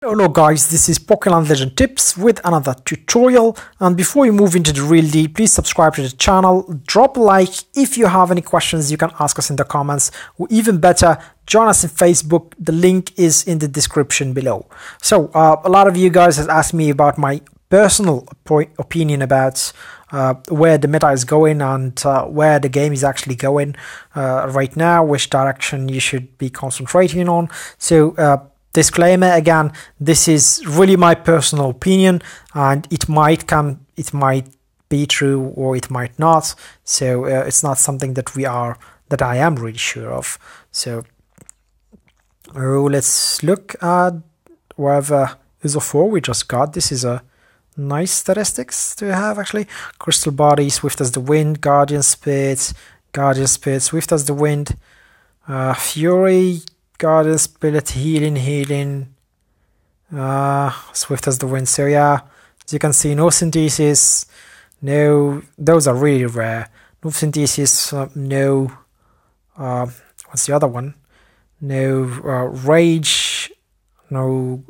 Hello guys, this is Pokéland Legend Tips with another tutorial, and before you move into the real deal, please subscribe to the channel, drop a like. If you have any questions you can ask us in the comments, or even better, join us in Facebook. The link is in the description below. So a lot of you guys have asked me about my personal opinion about where the meta is going and where the game is actually going right now, which direction you should be concentrating on. So disclaimer again, this is really my personal opinion, and it might be true or it might not. So it's not something that I am really sure of. So let's look at whatever ISO4 we just got. This is a nice statistics to have actually. Crystal Body, Swift as the Wind, Guardian Spirit, Swift as the Wind, Fury, Guardian Spirit, Healing, Swift as the Wind. So yeah, as you can see, no Synthesis, no, those are really rare. No Synthesis, no, what's the other one? No Rage, no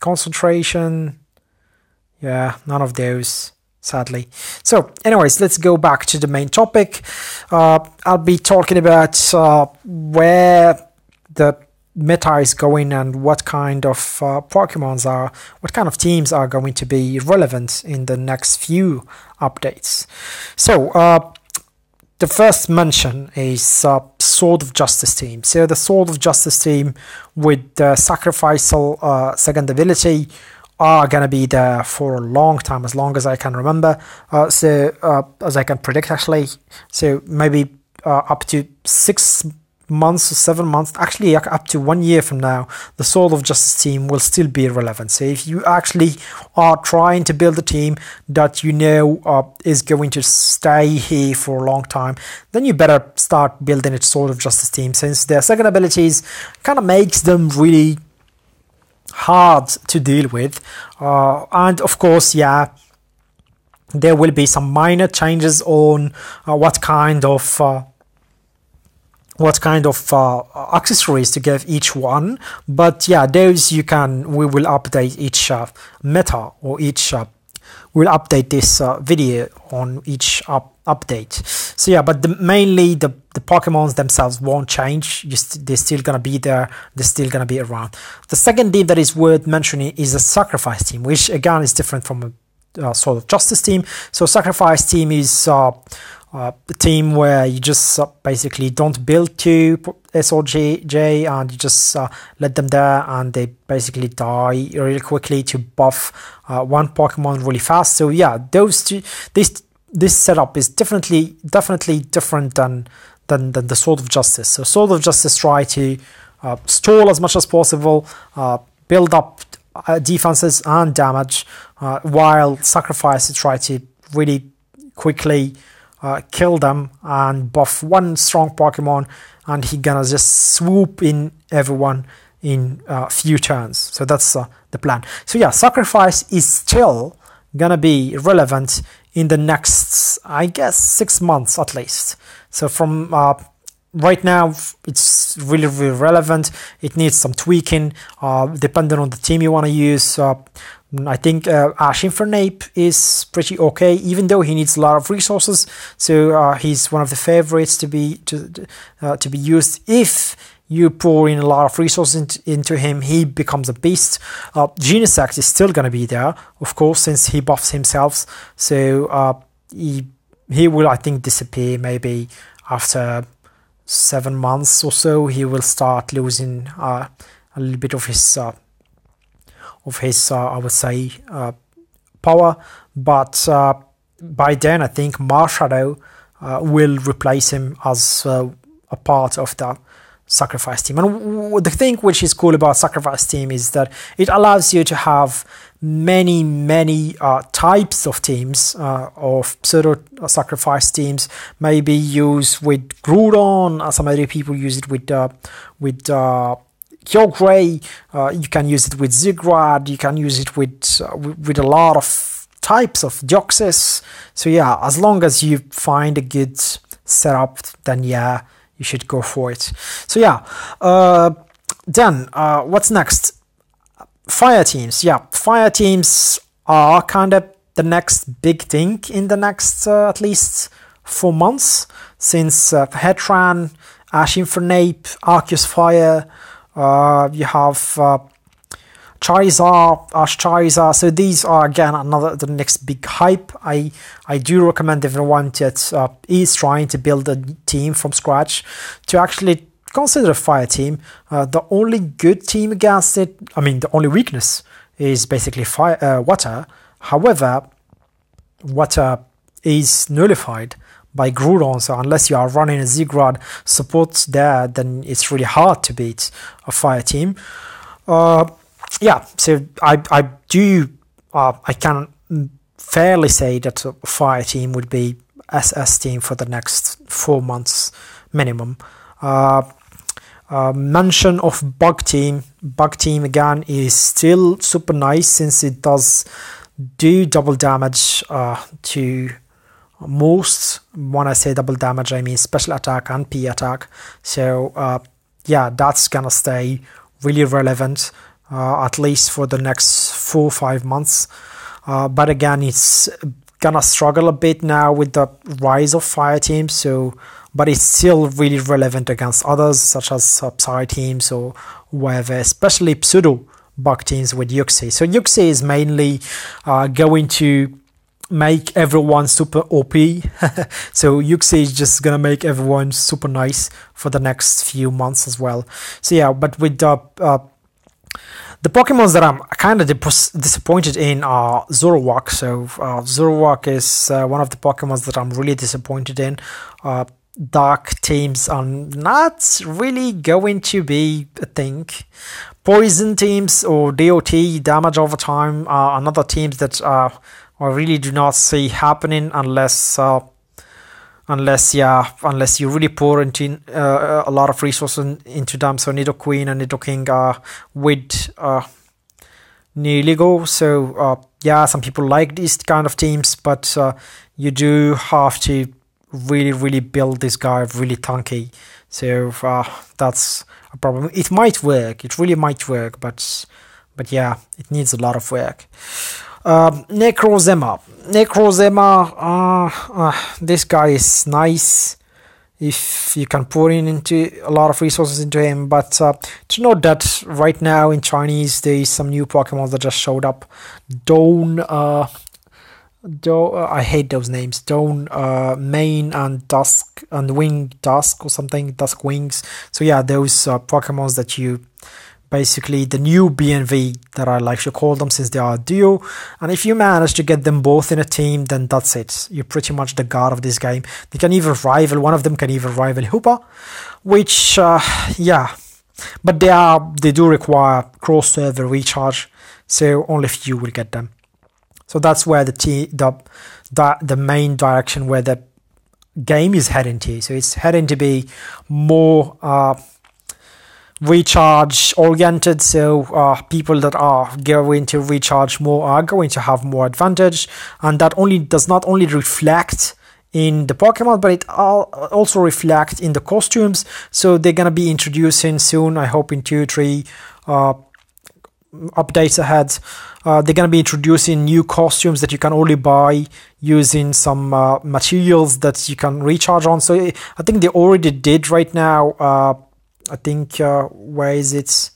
Concentration. Yeah, none of those, sadly. So anyways, let's go back to the main topic. I'll be talking about where the meta is going and what kind of what kind of teams are going to be relevant in the next few updates. So the first mention is Sword of Justice team. So the Sword of Justice team with the sacrificial second ability are gonna be there for a long time, as long as I can remember. As I can predict actually. So maybe up to 6 months or 7 months, actually up to 1 year from now, the Sword of Justice team will still be relevant. So if you actually are trying to build a team that you know is going to stay here for a long time, then you better start building a Sword of Justice team, since their second abilities kind of makes them really hard to deal with. And of course, yeah, there will be some minor changes on what kind of accessories to give each one, but yeah, those we will update each meta, or we'll update this video on each update. So yeah, but mainly the Pokemons themselves won't change. They're still gonna be there, they're still gonna be around. The second team that is worth mentioning is a Sacrifice team, which again is different from a Sword of Justice team. So Sacrifice team is a team where you just basically don't build two SOJ and you just let them there, and they basically die really quickly to buff one Pokemon really fast. So yeah, those two, this setup is definitely different than the Sword of Justice. So Sword of Justice try to stall as much as possible, build up defenses and damage, while Sacrifice try to really quickly kill them and buff one strong Pokemon, and he gonna just swoop in everyone in a few turns. So that's the plan. So yeah, Sacrifice is still gonna be relevant in the next, I guess, 6 months at least. So from right now, it's really relevant. It needs some tweaking, depending on the team you want to use. I think Ash Infernape is pretty okay, even though he needs a lot of resources. So he's one of the favorites to be used. If you pour in a lot of resources into him, he becomes a beast. Genesect is still going to be there, of course, since he buffs himself. So he will, I think, disappear maybe after 7 months or so. He will start losing a little bit of his I would say power, but by then I think Marshadow will replace him as a part of the Sacrifice team. And the thing which is cool about Sacrifice team is that it allows you to have many types of teams, of pseudo Sacrifice teams. Maybe use with Groudon, some other people use it with Kyogre, you can use it with Zigrad, you can use it with a lot of types of Deoxys. So yeah, as long as you find a good setup, then yeah, you should go for it. So yeah, then what's next? Fire teams, yeah, fire teams are kind of the next big thing in the next at least 4 months, since Heatran, Ash Infernape, Arceus Fire, you have Charizard, Ash Charizard. So these are again the next big hype. I do recommend everyone that is trying to build a team from scratch to actually consider a fire team. The only good team against it, I mean, the only weakness is basically fire, water. However, water is nullified by Groudon, so unless you are running a Zigrad support there, then it's really hard to beat a fire team. Yeah, so I can fairly say that a fire team would be SS team for the next 4 months minimum. Mention of bug team. Bug team again is still super nice, since it does do double damage to most. When I say double damage, I mean special attack and P attack. So yeah, that's gonna stay really relevant at least for the next 4 or 5 months. But again, it's gonna struggle a bit now with the rise of fire teams. So, but it's still really relevant against others such as Psy teams or whatever, especially pseudo bug teams with Yuxi. So Yuxi is mainly going to make everyone super OP. So Yuxi is just gonna make everyone super nice for the next few months as well. So yeah, but with the Pokemons that I'm kind of disappointed in are Zoroark. So Zoroark is one of the Pokemons that I'm really disappointed in. Dark teams are not really going to be a thing. Poison teams or DOT, damage over time, are another teams that I really do not see happening unless you really pour into a lot of resources into them. So Nidoqueen and Nidoking are with Nihilego. So yeah, some people like these kind of teams, but you do have to really build this guy really tanky. So that's a problem. It might work, it really might work, but yeah, it needs a lot of work. Necrozema, this guy is nice if you can pour into a lot of resources into him, but to note that right now in Chinese there is some new Pokemon that just showed up. I hate those names. Mane and Dusk and Wing Dusk or something, Dusk Wings. So yeah, those Pokemons that you basically the new BNV that I like to call them, since they are a duo, and if you manage to get them both in a team, then that's it. You're pretty much the god of this game. They can even rival, one of them can even rival Hoopa, which yeah, but they do require cross server recharge, so only few will get them. So that's where the main direction where the game is heading to. So it's heading to be more recharge oriented. So people that are going to recharge more are going to have more advantage, and that does not only reflect in the Pokemon, but it also reflect in the costumes. So they're gonna be introducing soon, I hope in 2-3 updates ahead. They're going to be introducing new costumes that you can only buy using some materials that you can recharge on. So I think they already did right now. I think where is it?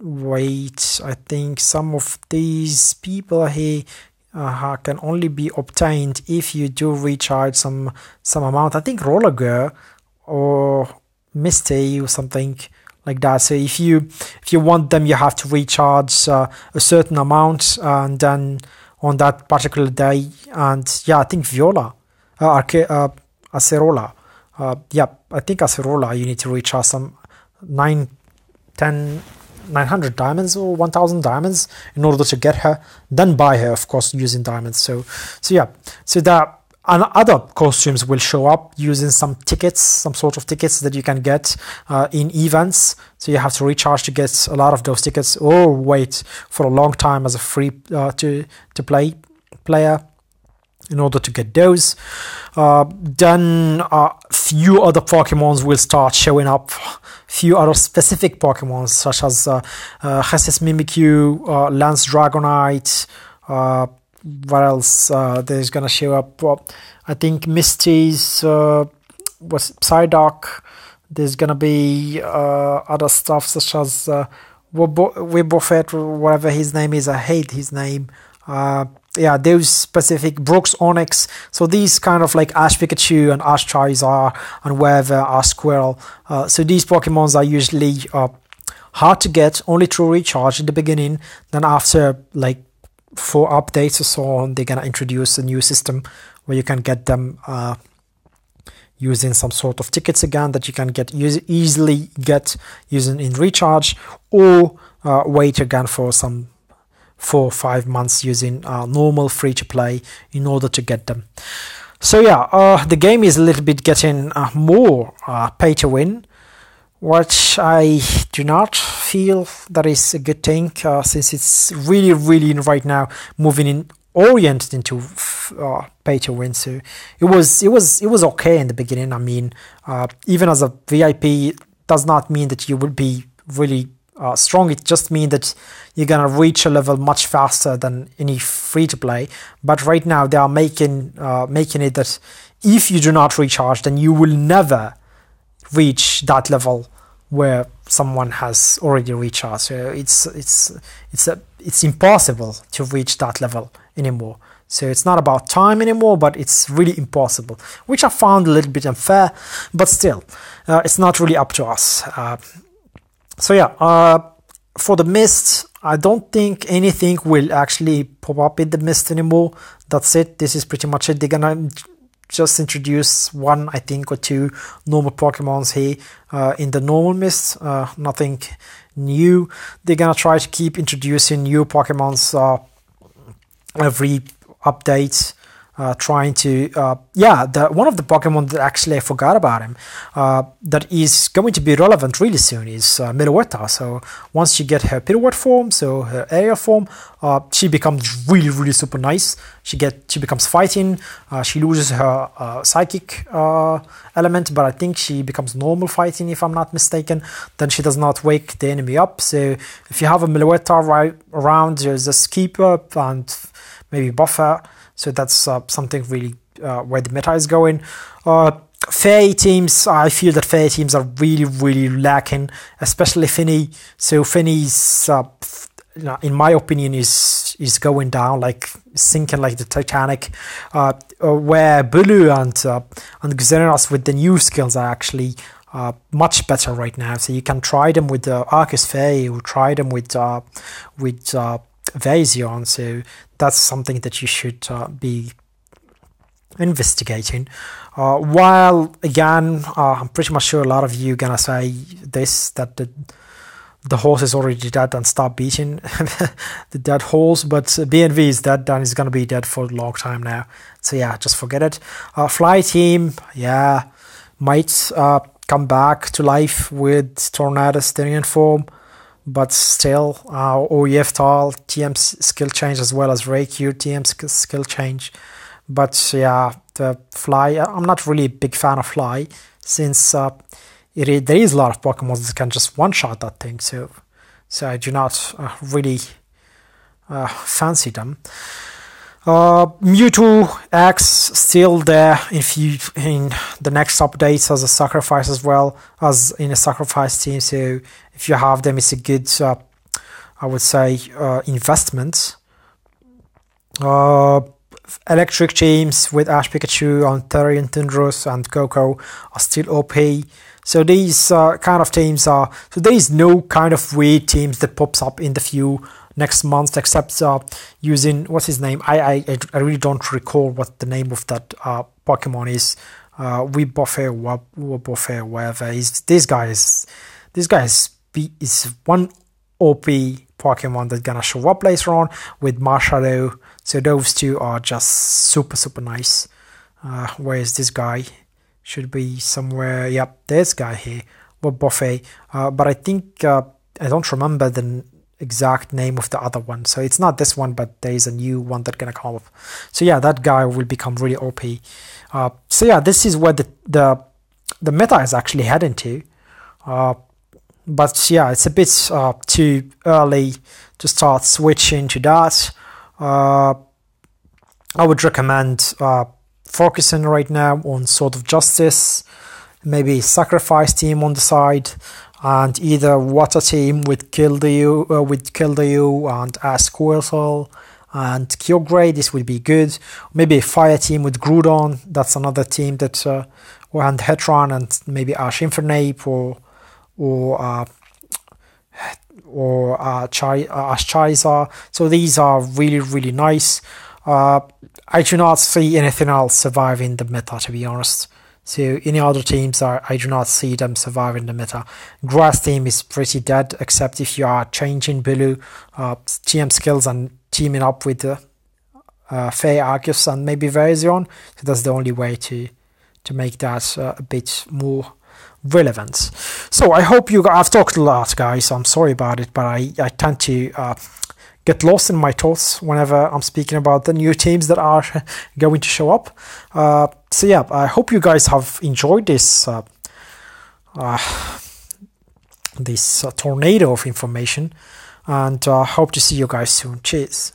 Wait, I think some of these people here can only be obtained if you do recharge some amount. I think Roller Girl or Misty or something like that. So if you want them, you have to recharge a certain amount, and then on that particular day. And yeah, I think Viola, Acerola, yeah, I think Acerola, you need to recharge some 900 diamonds or 1000 diamonds in order to get her, then buy her, of course, using diamonds. So yeah, so that. And other costumes will show up using some tickets, some sort of tickets that you can get in events. So you have to recharge to get a lot of those tickets, or wait for a long time as a free to play player. in order to get those. Then few other Pokemons will start showing up. Few other specific Pokemons such as Hessis Mimikyu, Lance Dragonite. What else? There's gonna show up. I think Misty's was Psyduck. There's gonna be other stuff such as Wobbuffet, whatever his name is. I hate his name. Yeah, those specific Brooks Onyx. So these kind of like Ash Pikachu and Ash Charizard and wherever Ash Squirrel. So these Pokemons are usually hard to get, only through recharge in the beginning. Then after like 4 updates or so on, they're gonna introduce a new system where you can get them using some sort of tickets again that you can easily get using in recharge, or wait again for some 4 or 5 months using normal free to play in order to get them. So yeah, the game is a little bit getting more pay to win, which I do not feel that is a good thing, since it's really right now moving in oriented into pay to win. So it was okay in the beginning. I mean, even as a VIP does not mean that you will be really strong. It just means that you're gonna reach a level much faster than any free to play. But right now they are making it that if you do not recharge, then you will never reach that level where someone has already recharged. So it's impossible to reach that level anymore. So it's not about time anymore, but it's really impossible, which I found a little bit unfair. But still, it's not really up to us. So yeah, for the mist, I don't think anything will actually pop up in the mist anymore. That's it. This is pretty much it. They're gonna just introduce 1, I think, or 2 normal Pokemons here in the normal mist. Nothing new. They're gonna try to keep introducing new Pokemons every update. Trying to one of the Pokemon that actually I forgot about him that is going to be relevant really soon is Meloetta. So once you get her Pirouette form, so her aerial form, she becomes really super nice. She becomes fighting. She loses her psychic element, but I think she becomes normal fighting if I'm not mistaken. Then she does not wake the enemy up. So if you have a Meloetta right around, there's a Skipper and maybe Buffer. So that's something really where the meta is going. Fairy teams, I feel that fairy teams are really lacking, especially Finny. So Finny's, in my opinion, is going down, like sinking like the Titanic. Where Bulu and Xeranos with the new skills are actually much better right now. So you can try them with Arceus Fairy, or try them with Vaison. So that's something that you should be investigating. While again, I'm pretty much sure a lot of you gonna say this, that the horse is already dead and stop beating the dead horse, but BNV is dead and is gonna be dead for a long time now. So yeah, just forget it. Fly team, yeah, might come back to life with Tornadus Styrian form. But still, Oyeftal TM skill change, as well as Raikou TM skill change. But yeah, the Fly, I'm not really a big fan of Fly, since there is a lot of Pokemon that can just one-shot that thing. So I do not really fancy them. Mewtwo X still there in the next updates as a sacrifice, as well as in a sacrifice team. So if you have them, it's a good, I would say, investment. Electric teams with Ash Pikachu and Therian Tundros and Koko are still OP. So these kind of teams are, so there is no kind of weird teams that pops up in the few next month, except using, what's his name? I really don't recall what the name of that Pokemon is. Wobbuffet, whatever. This guy is one OP Pokemon that's gonna show up later on with Marshadow. So those two are just super nice. Where is this guy? Should be somewhere. Yep, this guy here, Wobbuffet. But I think I don't remember the exact name of the other one. So it's not this one, but there is a new one that's gonna come up. So yeah, that guy will become really OP. So yeah, this is where the meta is actually heading to. But yeah, it's a bit too early to start switching to that. I would recommend focusing right now on Sword of Justice, maybe Sacrifice team on the side, and either Water team with Kildayu and Asquirtle and Kyogre. This would be good. Maybe a Fire team with Groudon. That's another team that and Heatran and maybe Ash Infernape or Ash Charizard. So these are really nice. I do not see anything else surviving the meta, to be honest. So any other teams, I do not see them surviving the meta. Grass team is pretty dead, except if you are changing Bulu TM skills and teaming up with Fey Arceus and maybe Virizion. So that's the only way to make that a bit more relevant. So I hope I've talked a lot, guys. I'm sorry about it, but I tend to get lost in my thoughts whenever I'm speaking about the new teams that are going to show up. So yeah, I hope you guys have enjoyed this tornado of information, and hope to see you guys soon. Cheers.